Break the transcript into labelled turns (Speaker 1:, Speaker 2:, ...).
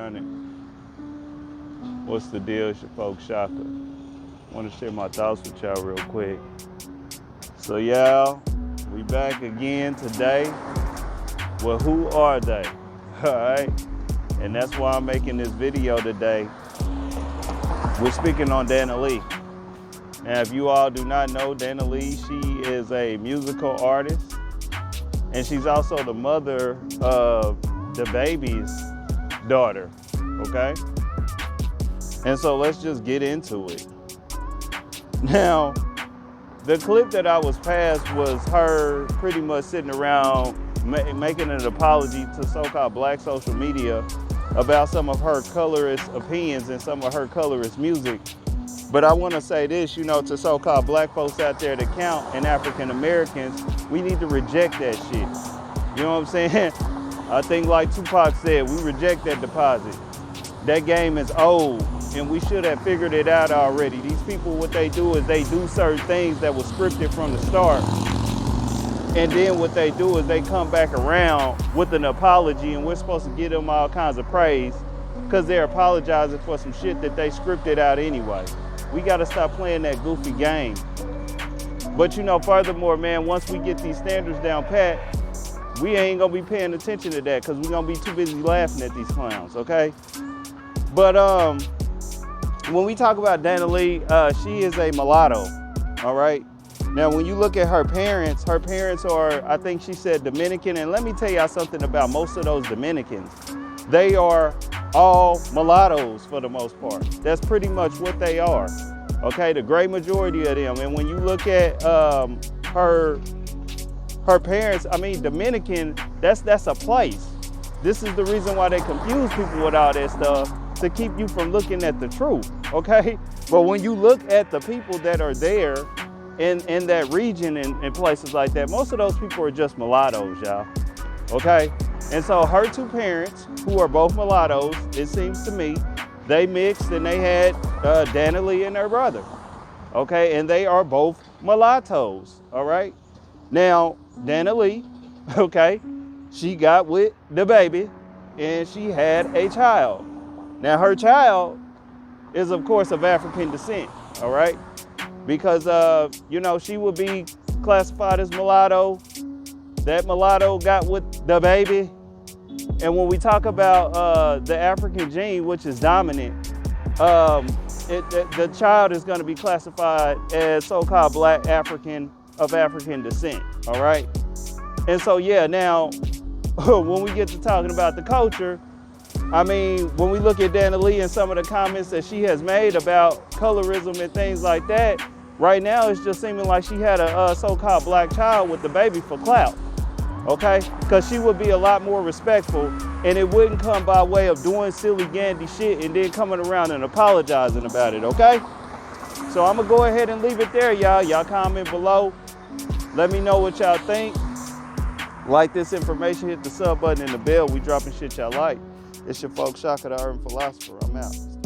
Speaker 1: running. What's the deal? It's your folks, Shaka. Want to share my thoughts with y'all real quick. So y'all, we back again today. Well, who are they? All right, and that's why I'm making this video today. We're speaking on DaniLeigh. Now, if you all do not know DaniLeigh, she is a musical artist, and she's also the mother of the baby's daughter, okay? And so let's just get into it. Now, the clip that I was passed was her pretty much sitting around making an apology to so-called black social media about some of her colorist opinions and some of her colorist music. But I want to say this, you know, to so-called black folks out there that count and African Americans, we need to reject that shit. You know what I'm saying? I think like Tupac said, we reject that deposit. That game is old, and we should have figured it out already. These people, what they do is they do certain things that was scripted from the start. And then what they do is they come back around with an apology, and we're supposed to give them all kinds of praise because they're apologizing for some shit that they scripted out anyway. We got to stop playing that goofy game. But you know, furthermore, man, once we get these standards down pat, we ain't gonna be paying attention to that because we're gonna be too busy laughing at these clowns, okay? But when we talk about DaniLeigh, she is a mulatto, all right? Now, when you look at her parents are, I think she said Dominican, and let me tell y'all something about most of those Dominicans. They are all mulattoes for the most part. That's pretty much what they are, okay? The great majority of them. And when you look at her parents, I mean, Dominican, that's a place. This is the reason why they confuse people with all that stuff, to keep you from looking at the truth, okay? But when you look at the people that are there in that region and places like that, most of those people are just mulattoes, y'all, okay? And so her two parents, who are both mulattoes, it seems to me, they mixed and they had DaniLeigh and her brother, okay? And they are both mulattoes, all right? Now, DaniLeigh, okay, she got with the baby and she had a child. Now, her child is, of course, of African descent, all right? Because, you know, she would be classified as mulatto. That mulatto got with the baby. And when we talk about the African gene, which is dominant, the child is going to be classified as so-called black African of African descent, all right? And so, yeah, now, when we get to talking about the culture, I mean, when we look at DaniLeigh and some of the comments that she has made about colorism and things like that, right now it's just seeming like she had a so-called black child with the baby for clout, okay? Because she would be a lot more respectful, and it wouldn't come by way of doing silly gandy shit and then coming around and apologizing about it, okay? So I'm gonna go ahead and leave it there, y'all. Y'all comment below. Let me know what y'all think. Like this information, hit the sub button and the bell. We dropping shit y'all like. It's your folks, Shaka, the Urban Philosopher. I'm out.